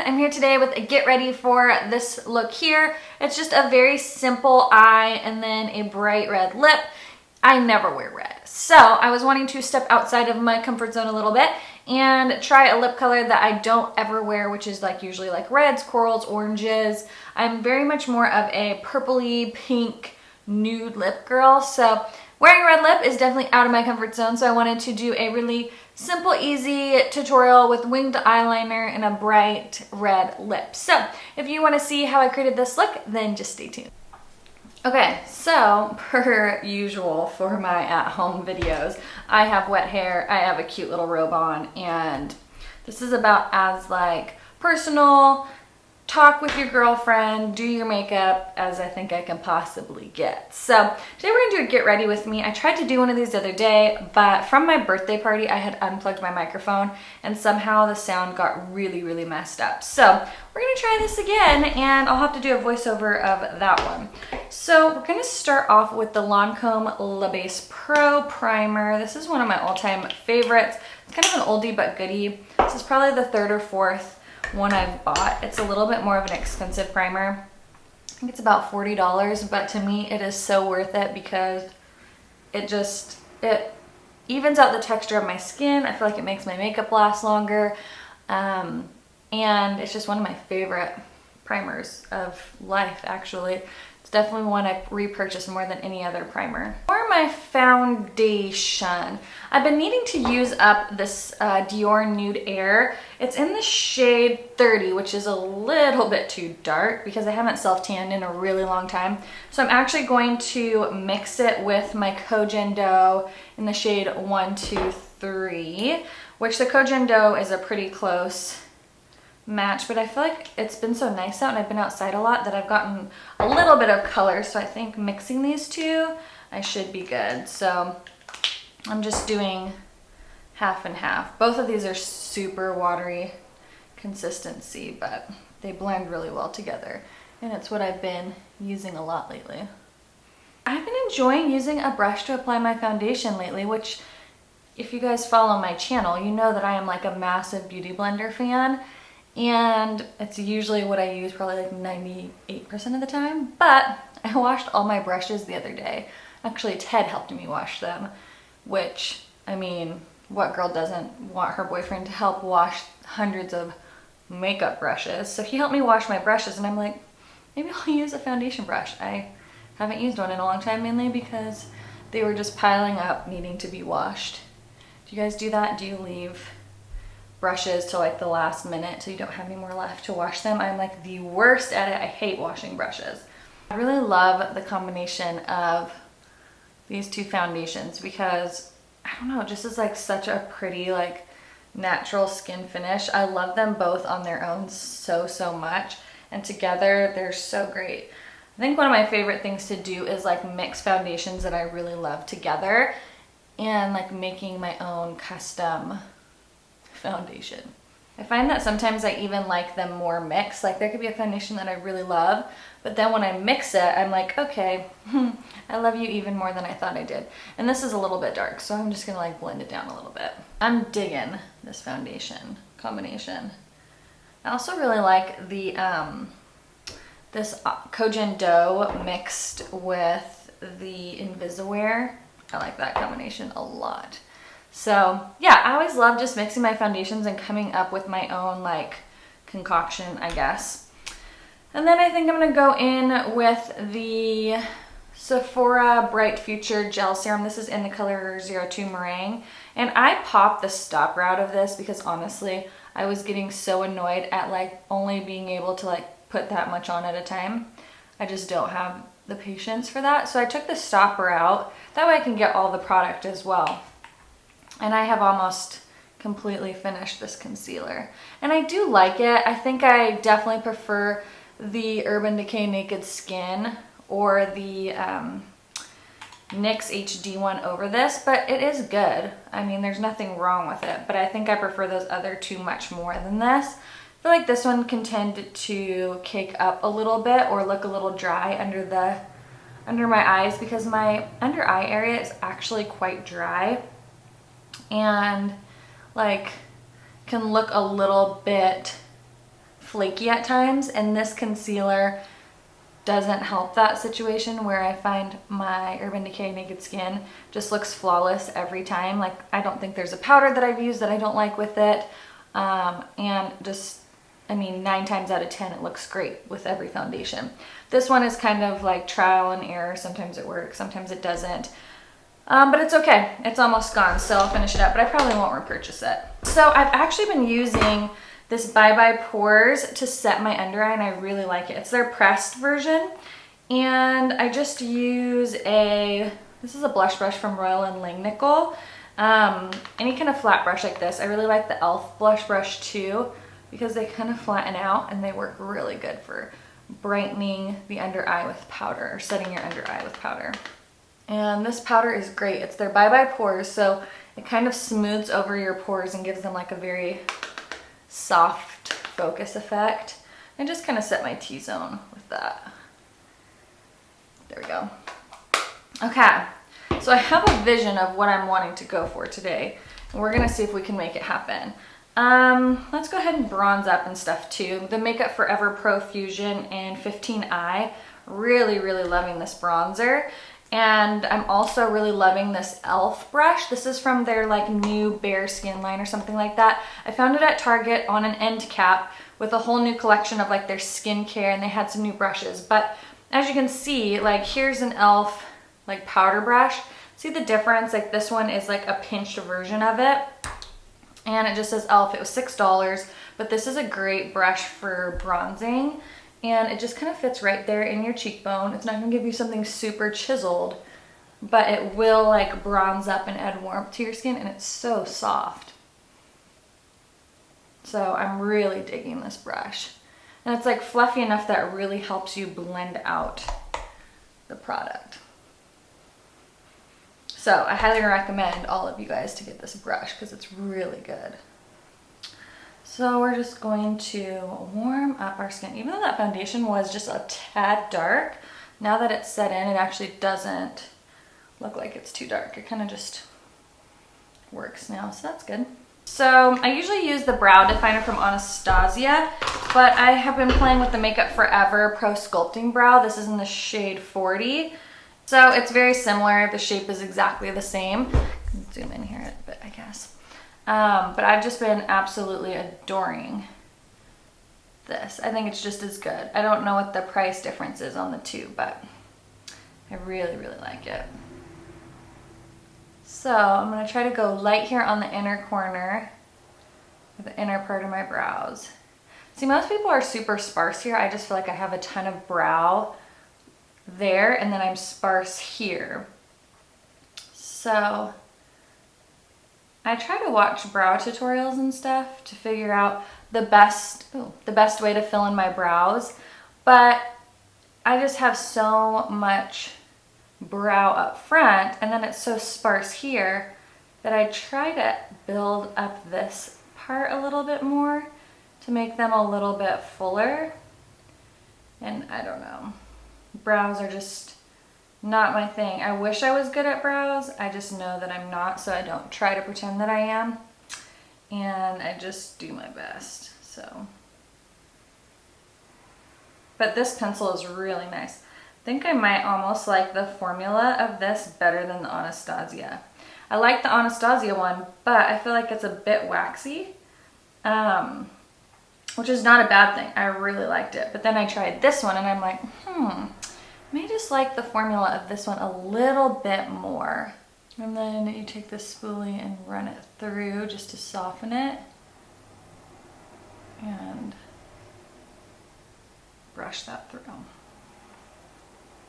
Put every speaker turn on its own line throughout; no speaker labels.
I'm here today with a get ready for this look here. It's just a very simple eye and then a bright red lip. I never wear red, so I was wanting to step outside of my comfort zone a little bit and try a lip color that I don't ever wear, which is like usually like reds, corals, oranges. I'm very much more of a purpley pink nude lip girl, so wearing a red lip is definitely out of my comfort zone, so I wanted to do a really simple, easy tutorial with winged eyeliner and a bright red lip. So if you want to see how I created this look, then just stay tuned. Okay, so per usual for my at-home videos, I have wet hair, I have a cute little robe on, and this is about as like personal, talk with your girlfriend, do your makeup as I think I can possibly get. So today we're gonna do a get ready with me. I tried to do one of these the other day, but from my birthday party I had unplugged my microphone and somehow the sound got really messed up. So we're gonna try this again and I'll have to do a voiceover of that one. So we're gonna start off with the Lancome La Base Pro primer. This is one of my all-time favorites. It's kind of an oldie but goodie. This is probably the third or fourth one I've bought. It's a little bit more of an expensive primer. I think it's about $40, but to me it is so worth it because it evens out the texture of my skin. I feel like it makes my makeup last longer, and it's just one of my favorite primers of life, actually. It's definitely one I repurchase more than any other primer. For my foundation, I've been needing to use up this Dior Nude Air. It's in the shade 30, which is a little bit too dark because I haven't self-tanned in a really long time. So I'm actually going to mix it with my Koh Gen Do in the shade 123, which the Koh Gen Do is a pretty close match, but I feel like it's been so nice out and I've been outside a lot that I've gotten a little bit of color, so I think mixing these two I should be good. So I'm just doing half and half. Both of these are super watery consistency, but they blend really well together, and it's what I've been using a lot lately. I've been enjoying using a brush to apply my foundation lately, which if you guys follow my channel, you know that I am like a massive beauty blender fan. And it's usually what I use probably like 98% of the time, but I washed all my brushes the other day. Actually, Ted helped me wash them, which, I mean, what girl doesn't want her boyfriend to help wash hundreds of makeup brushes? So he helped me wash my brushes and I'm like, maybe I'll use a foundation brush. I haven't used one in a long time, mainly because they were just piling up needing to be washed. Do you guys do that? Do you leave brushes till like the last minute till you don't have any more left to wash them? I'm like the worst at it. I hate washing brushes. I really love the combination of these two foundations because I don't know, it just is like such a pretty like natural skin finish. I love them both on their own so much, and together they're so great. I think one of my favorite things to do is like mix foundations that I really love together and like making my own custom foundation. I find that sometimes I even like them more mixed. Like there could be a foundation that I really love, but then when I mix it, I'm like, okay, I love you even more than I thought I did. And this is a little bit dark, so I'm just gonna like blend it down a little bit. I'm digging this foundation combination. I also really like the this Koh Gen Do mixed with the Invisiwear. I like that combination a lot. So yeah, I always love just mixing my foundations and coming up with my own like concoction, I guess. And then I think I'm gonna go in with the Sephora Bright Future Gel Serum. This is in the color 02 Meringue. And I popped the stopper out of this because honestly, I was getting so annoyed at like only being able to like put that much on at a time. I just don't have the patience for that. So I took the stopper out. That way I can get all the product as well. And I have almost completely finished this concealer. And I do like it. I think I definitely prefer the Urban Decay Naked Skin or the NYX HD one over this, but it is good. I mean, there's nothing wrong with it, but I think I prefer those other two much more than this. I feel like this one can tend to cake up a little bit or look a little dry under my eyes because my under eye area is actually quite dry. And like can look a little bit flaky at times, and this concealer doesn't help that situation where I find my Urban Decay Naked Skin just looks flawless every time. Like, I don't think there's a powder that I've used that I don't like with it. And just, I mean, 9 times out of 10, it looks great with every foundation. This one is kind of like trial and error. Sometimes it works, sometimes it doesn't. But it's okay. It's almost gone, so I'll finish it up, but I probably won't repurchase it. So I've actually been using this Bye Bye Pores to set my under eye, and I really like it. It's their pressed version, and I just use this is a blush brush from Royal and Langnickel. Any kind of flat brush like this. I really like the e.l.f. blush brush too, because they kind of flatten out and they work really good for brightening the under eye with powder, or setting your under eye with powder. And this powder is great. It's their Bye Bye Pores, so it kind of smooths over your pores and gives them like a very soft focus effect. And just kind of set my T-zone with that. There we go. Okay, so I have a vision of what I'm wanting to go for today, and we're gonna see if we can make it happen. Let's go ahead and bronze up and stuff too. The Makeup Forever Pro Fusion in 15i. Really, really loving this bronzer. And I'm also really loving this e.l.f. brush. This is from their like new Bare Skin line or something like that. I found it at Target on an end cap with a whole new collection of like their skincare, and they had some new brushes. But as you can see, like here's an e.l.f. like powder brush. See the difference? Like this one is like a pinched version of it. And it just says e.l.f. It was $6, but this is a great brush for bronzing. And it just kind of fits right there in your cheekbone. It's not gonna give you something super chiseled, but it will like bronze up and add warmth to your skin, and it's so soft. So I'm really digging this brush. And it's like fluffy enough that it really helps you blend out the product. So I highly recommend all of you guys to get this brush because it's really good. So we're just going to warm up our skin. Even though that foundation was just a tad dark, now that it's set in, it actually doesn't look like it's too dark. It kind of just works now, so that's good. So I usually use the brow definer from Anastasia, but I have been playing with the Makeup Forever Pro Sculpting Brow. This is in the shade 40. So it's very similar. The shape is exactly the same. Zoom in here a bit, I guess. But I've just been absolutely adoring this. I think it's just as good. I don't know what the price difference is on the two, but I really, really like it. So I'm going to try to go light here on the inner corner, the inner part of my brows. See, most people are super sparse here. I just feel like I have a ton of brow there, and then I'm sparse here. So I try to watch brow tutorials and stuff to figure out the best way to fill in my brows, but I just have so much brow up front, and then it's so sparse here that I try to build up this part a little bit more to make them a little bit fuller. And I don't know, brows are just not my thing. I wish I was good at brows. I just know that I'm not, so I don't try to pretend that I am. And I just do my best, so. But this pencil is really nice. I think I might almost like the formula of this better than the Anastasia. I like the Anastasia one, but I feel like it's a bit waxy, which is not a bad thing. I really liked it. But then I tried this one and I'm like, I may just like the formula of this one a little bit more. And then you take this spoolie and run it through just to soften it. And brush that through.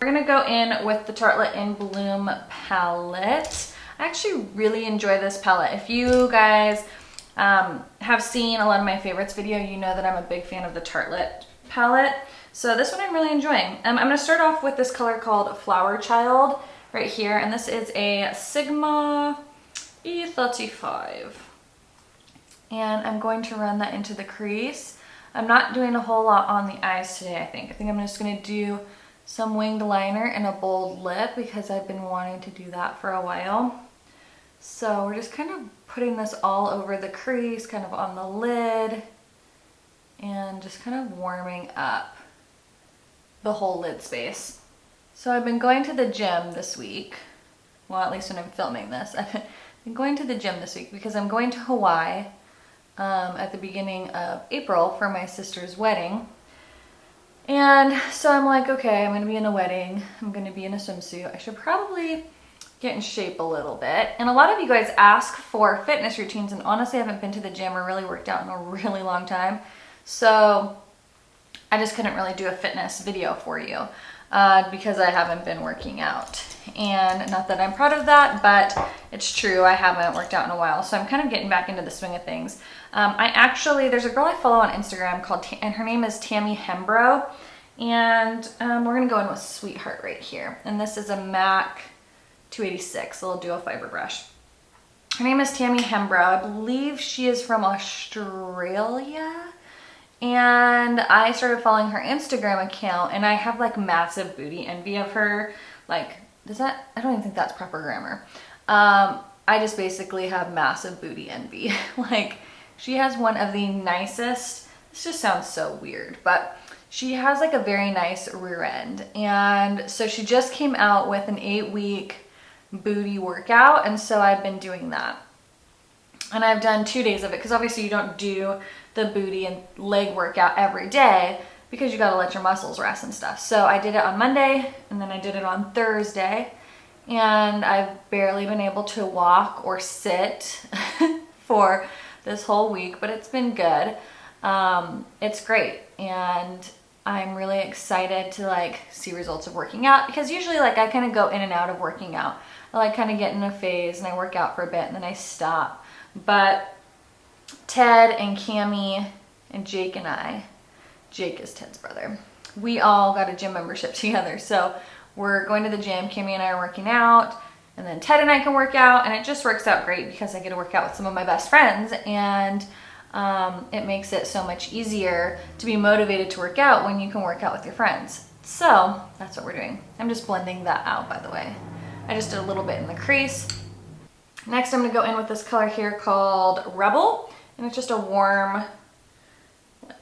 We're gonna go in with the Tarte In Bloom palette. I actually really enjoy this palette. If you guys have seen a lot of my favorites video, you know that I'm a big fan of the Tarte palette. So this one I'm really enjoying. I'm gonna start off with this color called Flower Child right here, and this is a Sigma E35. And I'm going to run that into the crease. I'm not doing a whole lot on the eyes today, I think. I'm just gonna do some winged liner and a bold lip because I've been wanting to do that for a while. So we're just kind of putting this all over the crease, kind of on the lid, and just kind of warming up the whole lid space. So I've been going to the gym this week. Well, at least when I'm filming this. I've been going to the gym this week because I'm going to Hawaii at the beginning of April for my sister's wedding. And so I'm like, okay, I'm gonna be in a wedding. I'm gonna be in a swimsuit. I should probably get in shape a little bit. And a lot of you guys ask for fitness routines, and honestly, I haven't been to the gym or really worked out in a really long time. So I just couldn't really do a fitness video for you because I haven't been working out. And not that I'm proud of that, but it's true, I haven't worked out in a while. So I'm kind of getting back into the swing of things. There's a girl I follow on Instagram and her name is Tammy Hembrow. And we're gonna go in with Sweetheart right here. And this is a MAC 286, a little dual fiber brush. Her name is Tammy Hembrow. I believe she is from Australia. And I started following her Instagram account, and I have like massive booty envy of her. Like, I don't even think that's proper grammar. I just basically have massive booty envy. Like, she has one of the nicest, this just sounds so weird, but she has like a very nice rear end. And so she just came out with an 8-week booty workout, and so I've been doing that. And I've done 2 days of it because obviously you don't do the booty and leg workout every day because you gotta let your muscles rest and stuff. So I did it on Monday and then I did it on Thursday, and I've barely been able to walk or sit for this whole week, but it's been good. It's great, and I'm really excited to like see results of working out because usually like I kind of go in and out of working out. I like kind of get in a phase and I work out for a bit and then I stop. But Ted and Cammie and Jake and I, Jake is Ted's brother, we all got a gym membership together. So we're going to the gym, Cammie and I are working out, and then Ted and I can work out, and it just works out great because I get to work out with some of my best friends, and it makes it so much easier to be motivated to work out when you can work out with your friends. So that's what we're doing. I'm just blending that out, by the way. I just did a little bit in the crease. Next, I'm gonna go in with this color here called Rebel, and it's just a warm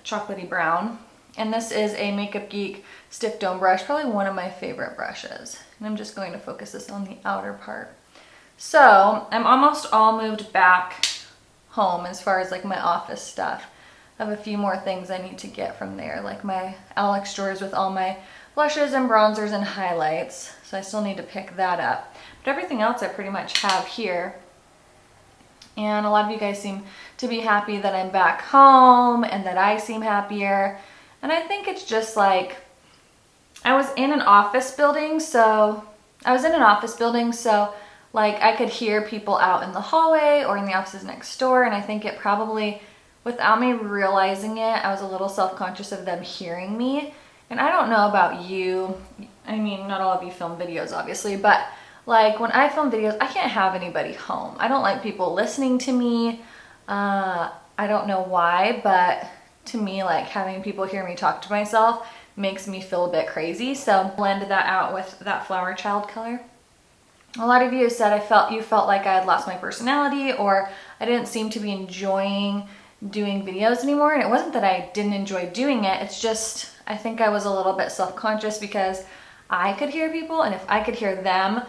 chocolatey brown. And this is a Makeup Geek stiff dome brush, probably one of my favorite brushes. And I'm just going to focus this on the outer part. So I'm almost all moved back home as far as like my office stuff. I have a few more things I need to get from there, like my Alex drawers with all my blushes and bronzers and highlights. So I still need to pick that up. But everything else I pretty much have here. And a lot of you guys seem to be happy that I'm back home and that I seem happier. And I think it's just like, I was in an office building, so like I could hear people out in the hallway or in the offices next door, and I think it probably, without me realizing it, I was a little self-conscious of them hearing me. And I don't know about you, I mean, not all of you film videos obviously, but like when I film videos, I can't have anybody home. I don't like people listening to me. I don't know why, but to me, like having people hear me talk to myself makes me feel a bit crazy. So blend that out with that Flower Child color. A lot of you said you felt like I had lost my personality, or I didn't seem to be enjoying doing videos anymore. And it wasn't that I didn't enjoy doing it. It's just, I think I was a little bit self-conscious because I could hear people, and if I could hear them,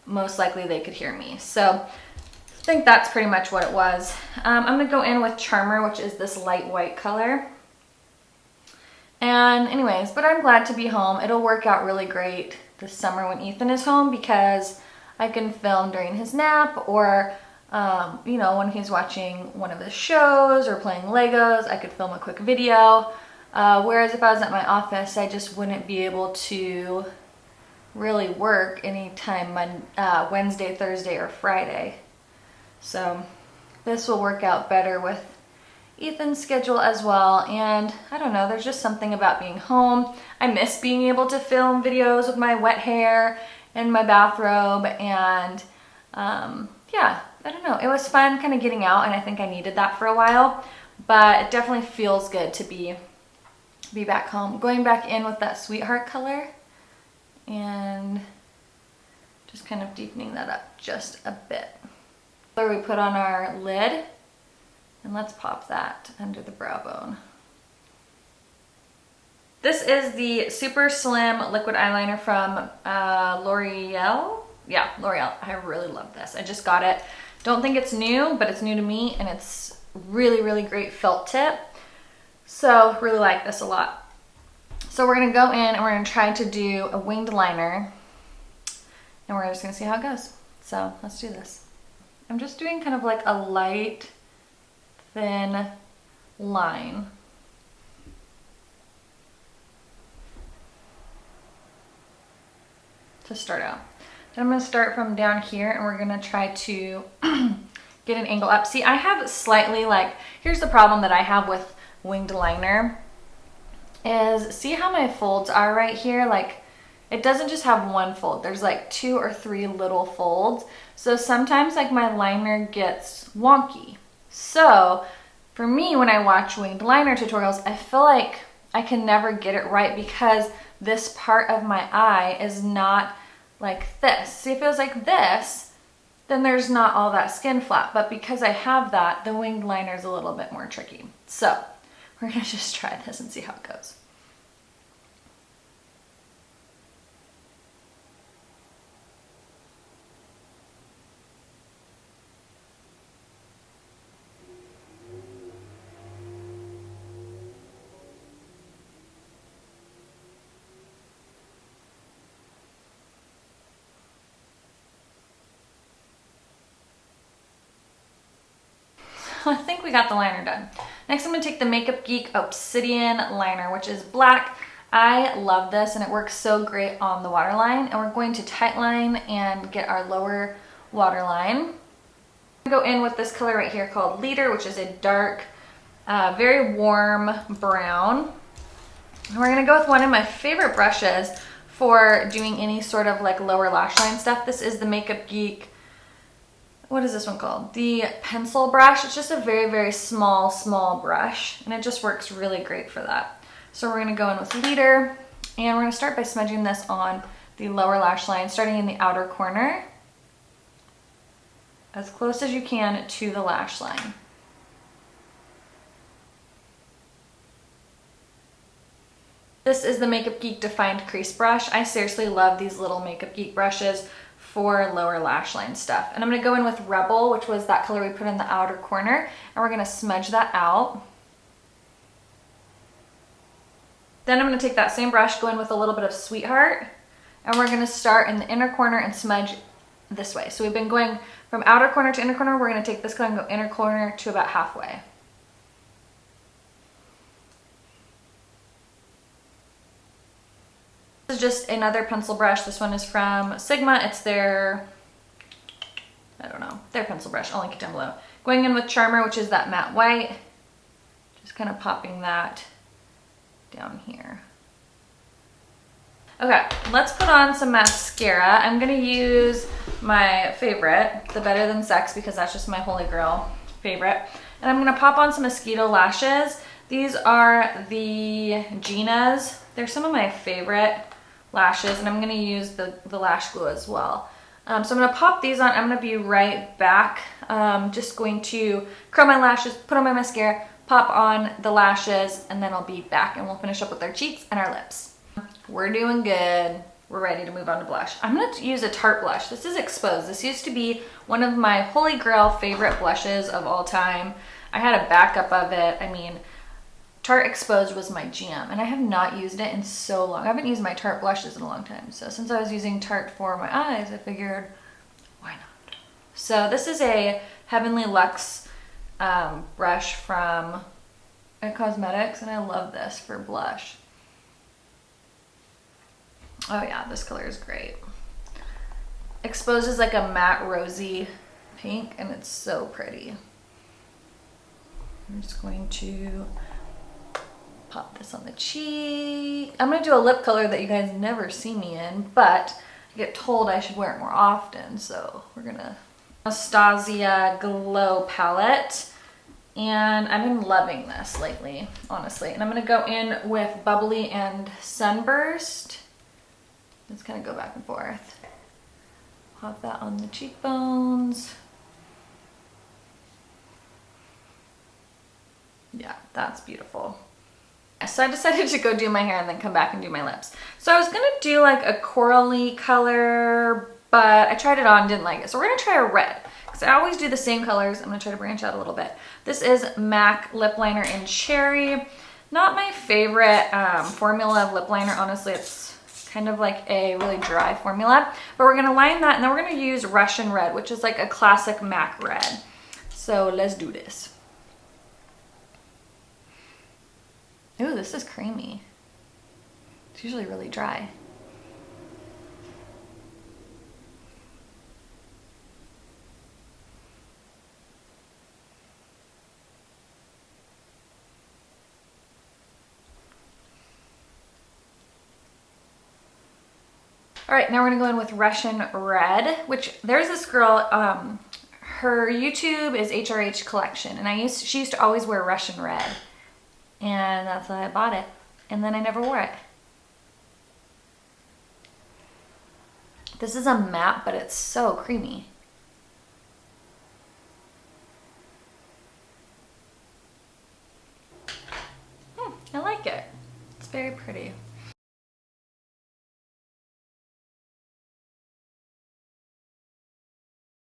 most likely they could hear me. So I think that's pretty much what it was. I'm gonna go in with Charmer, which is this light white color. And anyways, but I'm glad to be home. It'll work out really great this summer when Ethan is home because I can film during his nap, or you know, when he's watching one of his shows or playing Legos, I could film a quick video. Whereas if I was at my office, I just wouldn't be able to really work anytime Wednesday, Thursday, or Friday. So this will work out better with Ethan's schedule as well. And I don't know, there's just something about being home. I miss being able to film videos with my wet hair and my bathrobe, and yeah, I don't know, it was fun kind of getting out, and I think I needed that for a while, but it definitely feels good to be back home. Going back in with that Sweetheart color and just kind of deepening that up just a bit. So we put on our lid, and let's pop that under the brow bone. This is the Super Slim Liquid Eyeliner from L'Oreal. Yeah, L'Oreal. I really love this. I just got it. Don't think it's new, but it's new to me, and it's really, really great felt tip. So really like this a lot. So we're gonna go in and we're gonna try to do a winged liner, and we're just gonna see how it goes. So let's do this. I'm just doing kind of like a light, thin line. To start out. Then I'm gonna start from down here and we're gonna try to get an angle up. See, I have slightly like, here's the problem that I have with winged liner is, see how my folds are right here? Like, it doesn't just have one fold. There's like 2 or 3 little folds. So sometimes like my liner gets wonky. So for me, when I watch winged liner tutorials, I feel like I can never get it right because this part of my eye is not like this. See, if it was like this, then there's not all that skin flap. But because I have that, the winged liner is a little bit more tricky. So we're gonna just try this and see how it goes. I think we got the liner done. Next, I'm gonna take the Makeup Geek Obsidian liner, which is black. I love this and it works so great on the waterline. And we're going to tightline and get our lower waterline. I'm gonna go in with this color right here called Leader, which is a dark, very warm brown. And we're gonna go with one of my favorite brushes for doing any sort of like lower lash line stuff. This is the Makeup Geek, what is this one called? The pencil brush. It's just a very, very small brush, and it just works really great for that. So we're gonna go in with Leader, and we're gonna start by smudging this on the lower lash line, starting in the outer corner, as close as you can to the lash line. This is the Makeup Geek Defined Crease Brush. I seriously love these little Makeup Geek brushes for lower lash line stuff. And I'm gonna go in with Rebel, which was that color we put in the outer corner, and we're gonna smudge that out. Then I'm gonna take that same brush, go in with a little bit of Sweetheart, and we're gonna start in the inner corner and smudge this way. So we've been going from outer corner to inner corner. We're gonna take this color and go inner corner to about halfway. This is just another pencil brush. This one is from Sigma. It's their, I don't know, their pencil brush. I'll link it down below. Going in with Charmer, which is that matte white. Just kind of popping that down here. Okay, let's put on some mascara. I'm gonna use my favorite, the Better Than Sex, because that's just my holy grail favorite. And I'm gonna pop on some Esqido lashes. These are the Gina's. They're some of my favorite lashes, and I'm gonna use the lash glue as well. So I'm gonna pop these on. I'm gonna be right back. Just going to curl my lashes, put on my mascara, pop on the lashes, and then I'll be back and we'll finish up with our cheeks and our lips. We're doing good. We're ready to move on to blush. I'm gonna use a Tarte blush. This is Exposed. This used to be one of my holy grail favorite blushes of all time. I had a backup of it. I mean, Tarte Exposed was my jam, and I have not used it in so long. I haven't used my Tarte blushes in a long time. So since I was using Tarte for my eyes, I figured, why not? So this is a Heavenly Luxe brush from Cosmetics, and I love this for blush. Oh yeah, this color is great. Exposed is like a matte rosy pink, and it's so pretty. I'm just going to pop this on the cheek. I'm gonna do a lip color that you guys never see me in, but I get told I should wear it more often, so we're gonna Anastasia Glow palette, and I've been loving this lately, honestly. And I'm gonna go in with Bubbly and Sunburst. Let's kind of go back and forth. Pop that on the cheekbones. Yeah, that's beautiful. So I decided to go do my hair and then come back and do my lips. So I was gonna do like a corally color, but I tried it on, didn't like it. So we're gonna try a red, because I always do the same colors. I'm gonna try to branch out a little bit. This is MAC lip liner in Cherry. Not my favorite formula of lip liner, honestly. It's kind of like a really dry formula, but we're gonna line that, and then we're gonna use Russian Red, which is like a classic MAC red. So let's do this. Ooh, this is creamy. It's usually really dry. All right, now we're gonna go in with Russian Red, which there's this girl, her YouTube is HRH Collection, and she used to always wear Russian Red, and that's why I bought it, and then I never wore it. This is a matte, but it's so creamy. I like it. It's very pretty.